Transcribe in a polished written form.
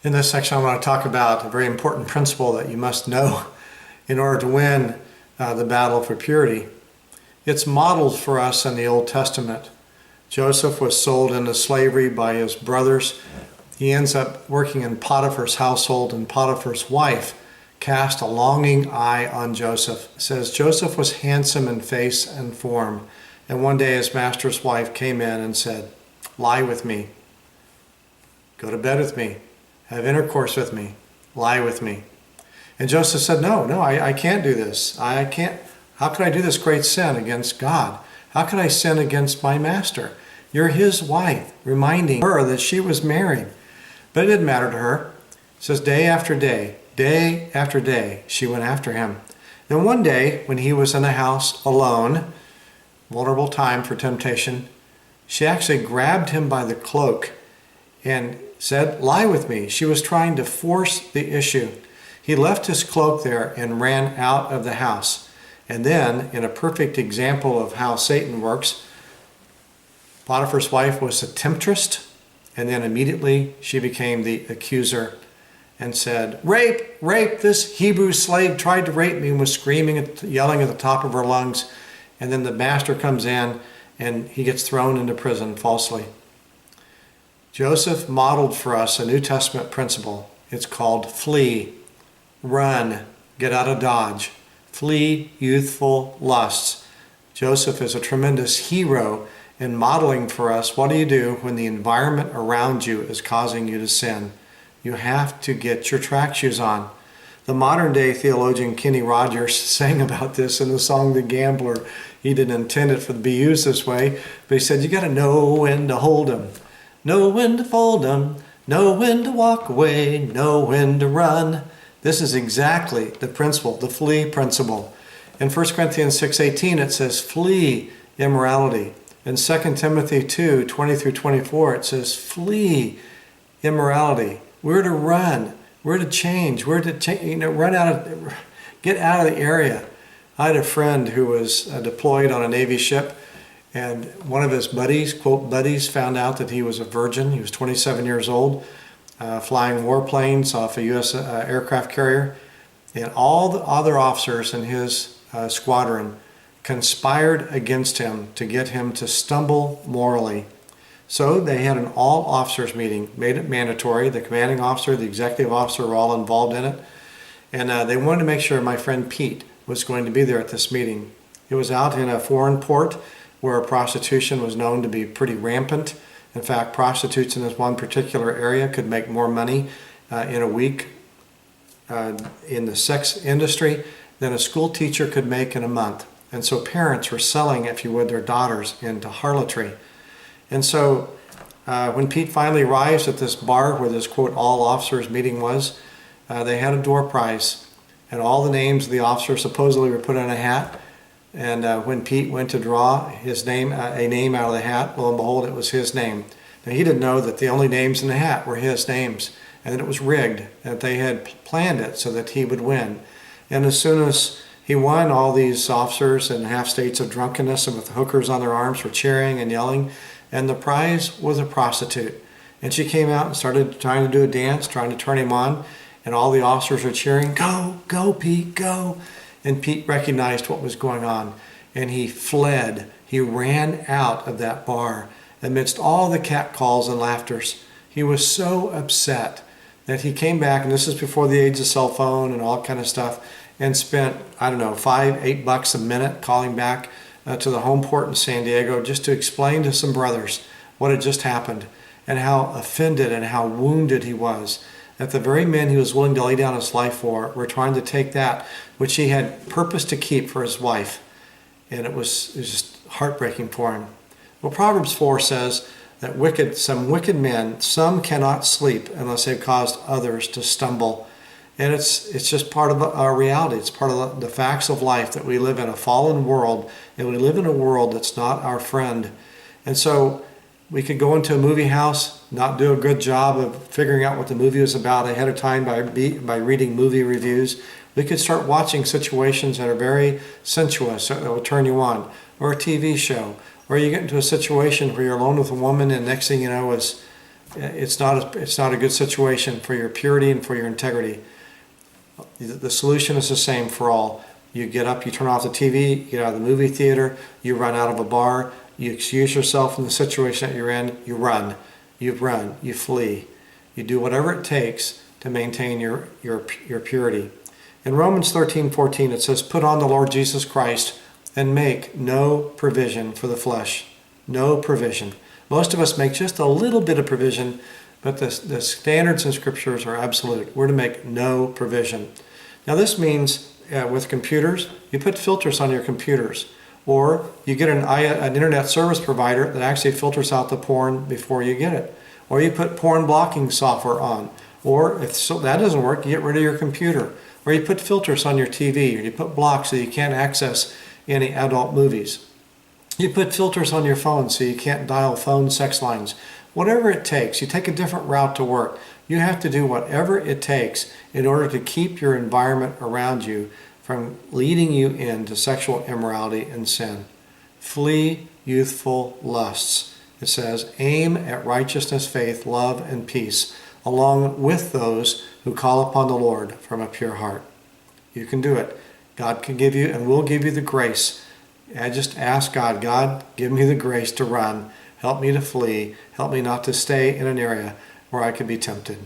In this section, I want to talk about a very important principle that you must know in order to win the battle for purity. It's modeled for us in the Old Testament. Joseph was sold into slavery by his brothers. He ends up working in Potiphar's household, and Potiphar's wife cast a longing eye on Joseph. It says Joseph was handsome in face and form, and one day his master's wife came in and said, "Lie with me, go to bed with me, have intercourse with me, lie with me." And Joseph said, no, I can't do this. I can't. How can I do this great sin against God? How can I sin against my master? You're his wife, reminding her that she was married. But it didn't matter to her. It says day after day, she went after him. Then one day, when he was in the house alone, vulnerable time for temptation, she actually grabbed him by the cloak and said, "Lie with me." She was trying to force the issue. He left his cloak there and ran out of the house. And then, in a perfect example of how Satan works, Potiphar's wife was a temptress, and then immediately she became the accuser and said, "Rape, rape, this Hebrew slave tried to rape me," and was screaming and yelling at the top of her lungs. And then the master comes in and he gets thrown into prison falsely. Joseph modeled for us a New Testament principle. It's called flee, run, get out of Dodge, flee youthful lusts. Joseph is a tremendous hero in modeling for us what do you do when the environment around you is causing you to sin. You have to get your track shoes on. The modern day theologian Kenny Rogers sang about this in the song The Gambler. He didn't intend it to be used this way, but he said you got to know when to hold 'em. Know when to fold 'em, know when to walk away, know when to run. This is exactly the principle, the flee principle. In 1 Corinthians 6:18 it says flee immorality. In 2 Timothy 2:20-24 it says flee immorality. We're to run, we're to change, we're to get out of the area. I had a friend who was deployed on a Navy ship, and one of his buddies, quote buddies, found out that he was a virgin. He was 27 years old, flying warplanes off a U.S. Aircraft carrier. And all the other officers in his squadron conspired against him to get him to stumble morally. So they had an all-officers meeting, made it mandatory. The commanding officer, the executive officer were all involved in it. And they wanted to make sure my friend Pete was going to be there at this meeting. It was out in a foreign port where prostitution was known to be pretty rampant. In fact, prostitutes in this one particular area could make more money in a week in the sex industry than a school teacher could make in a month. And so parents were selling, if you would, their daughters into harlotry. And so when Pete finally arrives at this bar where this, quote, all-officers meeting was, they had a door prize, and all the names of the officers supposedly were put in a hat. And when Pete went to draw his name, a name out of the hat, lo and behold, it was his name. Now he didn't know that the only names in the hat were his names, and that it was rigged, that they had planned it so that he would win. And as soon as he won, all these officers in half states of drunkenness and with hookers on their arms were cheering and yelling, and the prize was a prostitute. And she came out and started trying to do a dance, trying to turn him on, and all the officers were cheering, "Go, go, Pete, go." And Pete recognized what was going on, and he fled. He ran out of that bar amidst all the catcalls and laughters. He was so upset that he came back, and this is before the age of cell phone and all kind of stuff, and spent, I don't know, $5-8 a minute calling back to the home port in San Diego just to explain to some brothers what had just happened and how offended and how wounded he was. That the very men he was willing to lay down his life for were trying to take that which he had purpose to keep for his wife. And it was just heartbreaking for him. Well, Proverbs 4 says that some wicked men, some cannot sleep unless they've caused others to stumble. And it's just part of our reality. It's part of the facts of life that we live in a fallen world, and we live in a world that's not our friend. And so we could go into a movie house, not do a good job of figuring out what the movie was about ahead of time by reading movie reviews. We could start watching situations that are very sensuous, that will turn you on, or a TV show, or you get into a situation where you're alone with a woman and next thing you know is it's not a good situation for your purity and for your integrity. The solution is the same for all. You get up, you turn off the TV, you get out of the movie theater, you run out of a bar, you excuse yourself from the situation that you're in, you run, you flee. You do whatever it takes to maintain your purity. In Romans 13:14 it says, "Put on the Lord Jesus Christ and make no provision for the flesh." No provision. Most of us make just a little bit of provision, but the standards in scriptures are absolute. We're to make no provision. Now this means with computers, you put filters on your computers, or you get an internet service provider that actually filters out the porn before you get it, or you put porn blocking software on, or if that doesn't work, you get rid of your computer, or you put filters on your TV, or you put blocks so you can't access any adult movies. You put filters on your phone so you can't dial phone sex lines. Whatever it takes, you take a different route to work. You have to do whatever it takes in order to keep your environment around you from leading you into sexual immorality and sin. Flee youthful lusts. It says, aim at righteousness, faith, love, and peace, along with those who call upon the Lord from a pure heart. You can do it. God can give you and will give you the grace. I just ask God, God, give me the grace to run. Help me to flee. Help me not to stay in an area where I could be tempted.